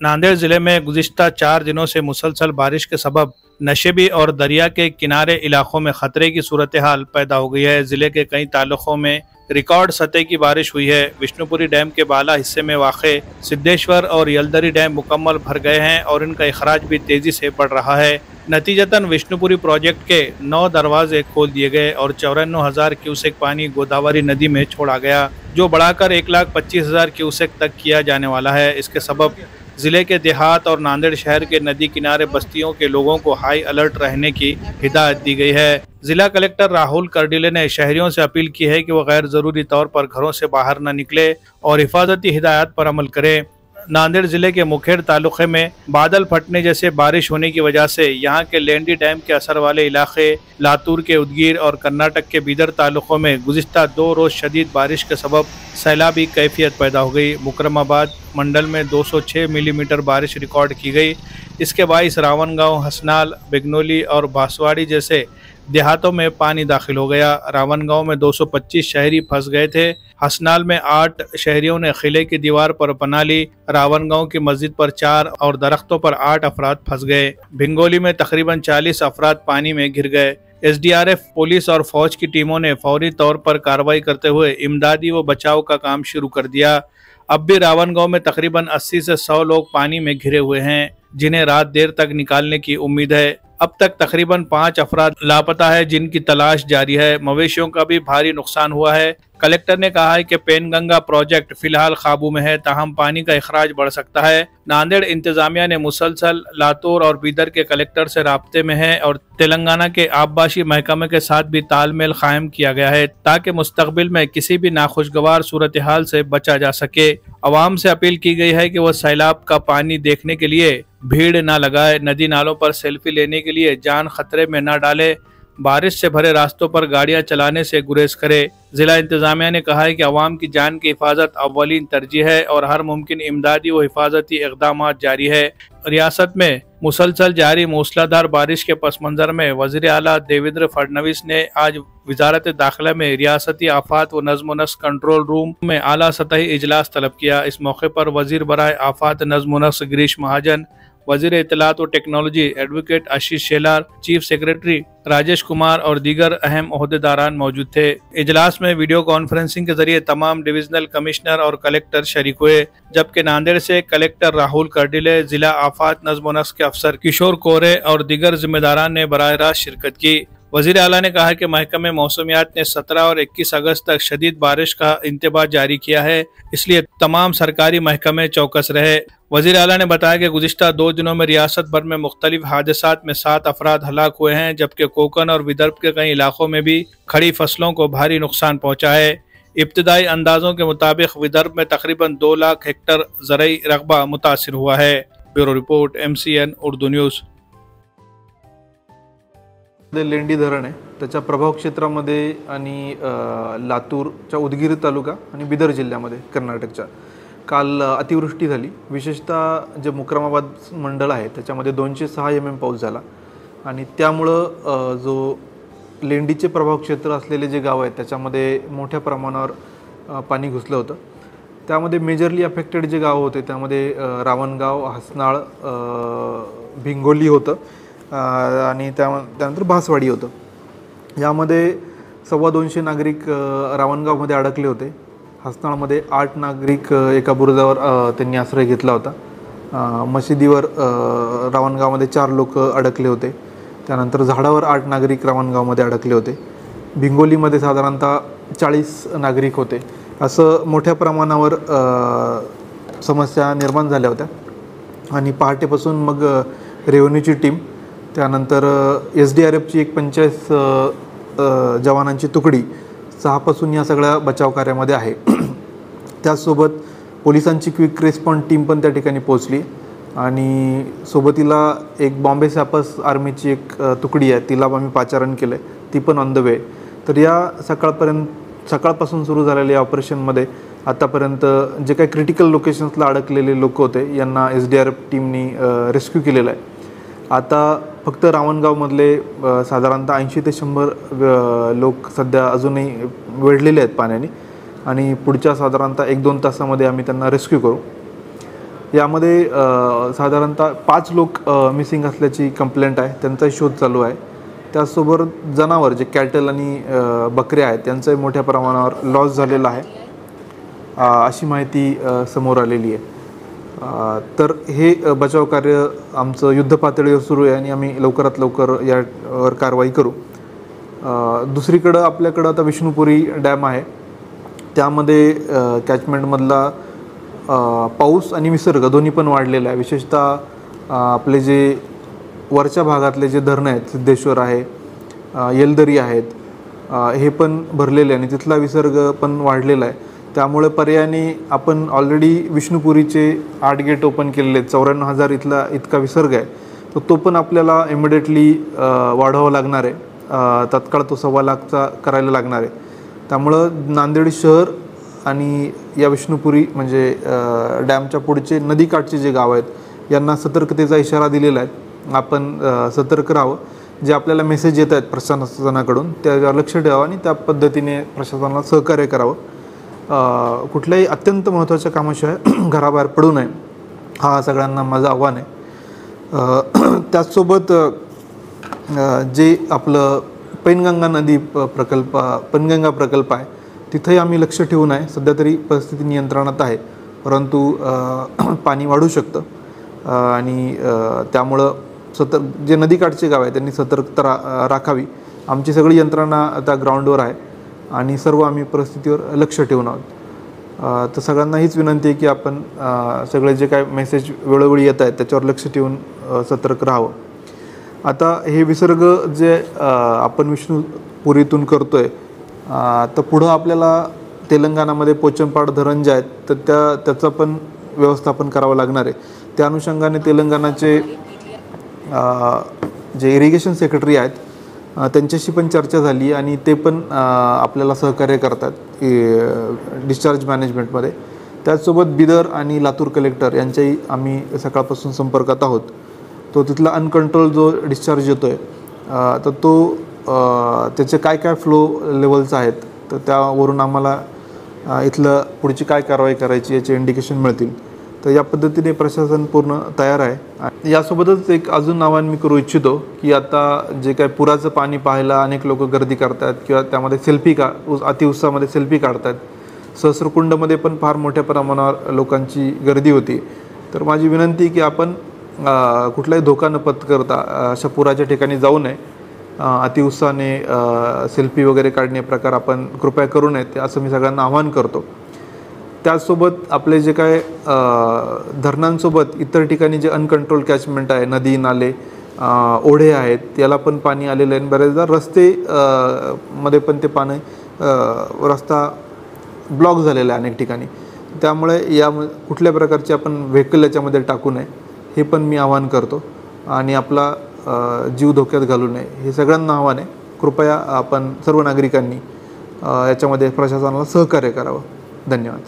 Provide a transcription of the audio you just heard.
नांदेड़ जिले में गुज़िश्ता 4 दिनों से मुसलसल बारिश के सबब नशेबी और दरिया के किनारे इलाकों में खतरे की सूरत हाल पैदा हो गई है। जिले के कई तालुकों में रिकॉर्ड सतह की बारिश हुई है। विष्णुपुरी डैम के बाला हिस्से में वाक़े सिद्धेश्वर और यलदरी डैम मुकम्मल भर गए हैं और इनका इखराज भी तेजी से बढ़ रहा है। नतीजतन विष्णुपुरी प्रोजेक्ट के 9 दरवाजे खोल दिए गए और 54,000 क्यूसेक पानी गोदावरी नदी में छोड़ा गया, जो बढ़ाकर 1,25,000 क्यूसेक तक किया जाने वाला है। इसके सबब जिले के देहात और नांदेड़ शहर के नदी किनारे बस्तियों के लोगों को हाई अलर्ट रहने की हिदायत दी गई है। जिला कलेक्टर राहुल करडिले ने शहरियों से अपील की है कि वो गैर जरूरी तौर पर घरों से बाहर न निकले और हिफाजती हिदायत पर अमल करें। नांदेड़ जिले के मुखेड़ तालुके में बादल फटने जैसे बारिश होने की वजह से यहाँ के लेंडी डैम के असर वाले इलाके, लातूर के उदगीर और कर्नाटक के बीदर तालुकों में गुज़िश्ता 2 रोज़ शदीद बारिश के सबब सैलाबी कैफियत पैदा हो गई। मुकरमाबाद मंडल में 206 मिलीमीटर बारिश रिकॉर्ड की गई। इसके बाईस रावणगांव, हसनाल, बिगनोली और बांसवाड़ी जैसे देहातों में पानी दाखिल हो गया। रावणगांव में 225 शहरी फंस गए थे। हसनाल में 8 शहरियों ने किले की दीवार पर पनाह ली। रावणगांव की मस्जिद पर 4 और दरख्तों पर 8 अफराद फंस गए। भिंगोली में तकरीबन 40 अफराद पानी में घिर गए। SDRF, पुलिस और फौज की टीमों ने फौरी तौर पर कार्रवाई करते हुए इमदादी व बचाव का काम शुरू कर दिया। अब भी रावणगांव में तकरीबन 80 से 100 लोग पानी में घिरे हुए हैं, जिन्हें रात देर तक निकालने की उम्मीद है। अब तक तकरीबन 5 अफराद लापता है, जिनकी तलाश जारी है। मवेशियों का भी भारी नुकसान हुआ है। कलेक्टर ने कहा है कि पेनगंगा प्रोजेक्ट फिलहाल काबू में है, ताहम पानी का इखराज बढ़ सकता है। नांदेड़ इंतजामिया ने मुसलसल लातूर और बीदर के कलेक्टर से राब्ते में है और तेलंगाना के आबपाशी महकमे के साथ भी तालमेल कायम किया गया है, ताकि मुस्तकबिल में किसी भी नाखुशगवार सूरत हाल से बचा जा सके। अवाम से अपील की गई है कि वह सैलाब का पानी देखने के लिए भीड़ न लगाए, नदी नालों पर सेल्फी लेने के लिए जान खतरे में न डाले, बारिश से भरे रास्तों पर गाड़ियां चलाने से गुरेज करे। जिला इंतजामिया ने कहा है कि अवाम की जान की हिफाजत अव्वलीन तरजीह है और हर मुमकिन इमदादी व हिफाजती इक़दाम जारी है। रियासत में मुसलसल जारी मूसलाधार बारिश के पस मंजर में वज़ीर आला देवेंद्र फडणवीस ने आज वजारत दाखिला में रियासती आफात व नज़्म व नस्क कंट्रोल रूम में आला सतही इजलास तलब किया। इस मौके पर वज़ीर बराए आफात नज़्म व नस्क गिरीश महाजन, वज़ीर इत्तलात व technology advocate Ashish Shelar, chief secretary Rajesh Kumar और दीगर अहम ओहदेदारान मौजूद थे। इजलास में वीडियो कॉन्फ्रेंसिंग के जरिए तमाम डिविजनल कमिश्नर और कलेक्टर शरीक हुए, जबकि नांदेड़ से कलेक्टर राहुल करडिले, जिला आफात नज़्म व नस्क के अफसर किशोर कोरे और दीगर जिम्मेदारान ने बराह रास्त शिरकत की। वज़ीर आला ने कहा कि महकमे मौसमियात ने 17 और 21 अगस्त तक शदीद बारिश का इंतबाह जारी किया है, इसलिए तमाम सरकारी महकमे चौकस रहे। वज़ीर आला ने बताया कि गुज़िश्ता 2 दिनों में रियासत भर में मुख्तलिफ हादसात में 7 अफराद हलाक हुए हैं, जबकि कोकन और विदर्भ के कई इलाकों में भी खड़ी फसलों को भारी नुकसान पहुँचा है। इब्तदाई अंदाजों के मुताबिक विदर्भ में तकरीबन 2 लाख हेक्टर ज़रई रकबा मुतासिर हुआ है। Bureau report, MCN Urdu news. लेंडी धरण आहे, त्याच्या प्रभाव क्षेत्रामध्ये आणि लातूरच्या उदगीर तालुका आणि बिदर जिल्ह्यामध्ये कर्नाटकच्या काल अतिवृष्टी झाली। विशेषतः जे मुकरमाबाद मंडळ आहे त्याच्यामध्ये 206 mm पाऊस झाला आणि त्यामुळं जो लेंडीचे प्रभाव क्षेत्र असलेले जे गाव आहेत त्याच्यामध्ये मोठ्या प्रमाणावर पाणी घुसलं होतं। त्यामध्ये मेजरली अफेक्टेड जे गाव होते त्यामध्ये रावणगाव, हसनाळ, भिंगोली होतं आणि त्यानंतर बांसवाडी होतं। यामध्ये 225 नागरिक रावणगावमध्ये अडकले होते। हसनाळमध्ये 8 नागरिक एका बुरुजावर त्यांनी आश्रय घेतला होता। मशिदीवर रावणगावमध्ये 4 लोक अडकले होते। त्यानंतर झाडावर 8 नागरिक रावणगावमध्ये अडकले होते। भिंगोलीमध्ये साधारणतः 40 नागरिक होते। असं मोठ्या प्रमाणावर समस्या निर्माण झाल्या होत्या आणि पहाटेपासून मग रेव्हेन्यूची टीम, त्यानंतर SDRFची एक 45 जवानांची तुकडी 6 पासून या सगळ्या बचाव कार्यामध्ये आहे। त्यासोबत पोलिसांची क्विक रिस्पॉन्स टीम पण त्या ठिकाणी पोहोचली आणि सोबतीला एक बॉम्बे सॅपर्स आर्मीची एक तुकडी आहे, तिला आम्ही पाचारण केलं, ती पण ऑन द वे। तर या सकाळपासून सुरू झालेल्या ऑपरेशनमध्ये आतापर्यंत जे काही क्रिटिकल लोकेशन्सला अडकलेले लोक होते यांना SDRF टीमनी रेस्क्यू केलेलं आहे। आता फक्त रावणगावमधले साधारणतः 80 ते 100 लोक सध्या अजूनही वेढलेले आहेत पाण्याने आणि पुढच्या साधारणतः 1-2 तासामध्ये आम्ही त्यांना रेस्क्यू करू। यामध्ये साधारणतः 5 लोक मिसिंग असल्याची कंप्लेंट आहे, त्यांचाही शोध चालू आहे. त्याचसोबत जनावर जे कॅटल आणि बकऱ्या आहेत त्यांचाही मोठ्या प्रमाणावर लॉस झालेला आहे अशी माहिती समोर आलेली आहे. तर हे बचाव कार्य आमचं युद्ध पातळीवर सुरू आहे आणि आम्ही लवकरात लवकर यावर कारवाई करू. दुसरीकडं आपल्याकडं आता विष्णुपुरी डॅम आहे, त्यामध्ये कॅचमेंटमधला पाऊस आणि विसर्ग दोन्ही पण वाढलेला आहे. विशेषतः आपले जे वरच्या भागातले जे धरणं आहेत, सिद्धेश्वर आहे, येलदरी आहेत, हे पण भरलेले आणि तिथला विसर्ग पण वाढलेला आहे. त्यामुळे पर्यायाने आपण ऑलरेडी विष्णुपुरीचे 8 गेट ओपन केलेले आहेत. 94,000 इतका विसर्ग आहे, तर तो पण आपल्याला इमिडिएटली वाढवावा लागणार आहे. तत्काळ तो 1.25 लाखचा करायला लागणार आहे. त्यामुळं नांदेड शहर आणि या विष्णुपुरी म्हणजे डॅमच्या पुढचे नदीकाठचे जे गाव आहेत यांना सतर्कतेचा इशारा दिलेला आहे. आपण सतर्क राहावं. जे आपल्याला मेसेज येत आहेत प्रशासनाकडून त्यावर लक्ष ठेवावं आणि त्या पद्धतीने प्रशासनाला सहकार्य करावं. कुठल्याही अत्यंत महत्त्वाच्या कामाशिवाय घराबाहेर पडू नये, हा सगळ्यांना माझं आव्हान आहे. त्याचसोबत जे आपलं पैनगंगा नदी पैनगंगा प्रकल्प आहे तिथंही आम्ही लक्ष ठेवून आहे. सध्या तरी परिस्थिती नियंत्रणात आहे, परंतु पाणी वाढू शकतं आणि त्यामुळं जे नदीकाठचे गाव आहे त्यांनी सतर्कता राखावी. आमची सगळी यंत्रणा आता ग्राउंडवर आहे आणि सर्व आम्ही परिस्थितीवर लक्ष ठेवून आहोत. तर सगळ्यांना हीच विनंती आहे की आपण सगळे जे काय मेसेज वेळोवेळी येत आहेत त्याच्यावर लक्ष ठेवून सतर्क राहावं. आता हे विसर्ग जे आपण विष्णुपुरीतून करतो आहे, तर पुढं आपल्याला तेलंगणामध्ये पोचमपाड धरण जे आहेत तर त्याचं पण व्यवस्थापन करावं लागणार आहे. त्या अनुषंगाने तेलंगणाचे जे इरिगेशन सेक्रेटरी आहेत त्यांच्याशी पण चर्चा झाली आणि ते पण आपल्याला सहकार्य करतात डिस्चार्ज मॅनेजमेंटमध्ये. त्याचसोबत बिदर आणि लातूर कलेक्टर यांच्याही आम्ही सकाळपासून संपर्कात आहोत. तो तिथला अनकंट्रोल जो डिस्चार्ज येतो आहे तर तो त्याचे काय फ्लो लेवल्स आहेत तर त्यावरून आम्हाला इथलं पुढची काय कारवाई करायची याचे इंडिकेशन मिळतील. तर या पद्धतीने प्रशासन पूर्ण तयार आहे. यासोबतच एक अजून आवाहन मी करू इच्छितो की आता जे काय पुराचं पाणी पाहायला अनेक लोक गर्दी करतात किंवा त्यामध्ये अतिउत्साहामध्ये सेल्फी काढतात. सहस्रकुंडमध्ये पण फार मोठ्या प्रमाणावर लोकांची गर्दी होती. तर माझी विनंती की आपण कुठलाही धोका न पत्करता अशा पुराच्या ठिकाणी जाऊ नये. अतिउत्साहाने सेल्फी वगैरे काढणे प्रकार आपण कृपया करू नयेत असं मी सगळ्यांना आवाहन करतो. त्याचसोबत आपले जे काय धरणांसोबत इतर ठिकाणी जे अनकंट्रोल कॅचमेंट आहे, नदी नाले ओढे आहेत, याला पण पाणी आलेलं आहे. बरेचदा रस्ते मध्ये पण ते पाणी रस्ता ब्लॉक झालेला आहे अनेक ठिकाणी. त्यामुळे या कुठल्या प्रकारचे आपण व्हेकल याच्यामध्ये टाकू नये हे पण मी आवाहन करतो आणि आपला जीव धोक्यात घालू नये हे सगळ्यांना आव्हान आहे. कृपया आपण सर्व नागरिकांनी याच्यामध्ये प्रशासनाला सहकार्य करावं. धन्यवाद.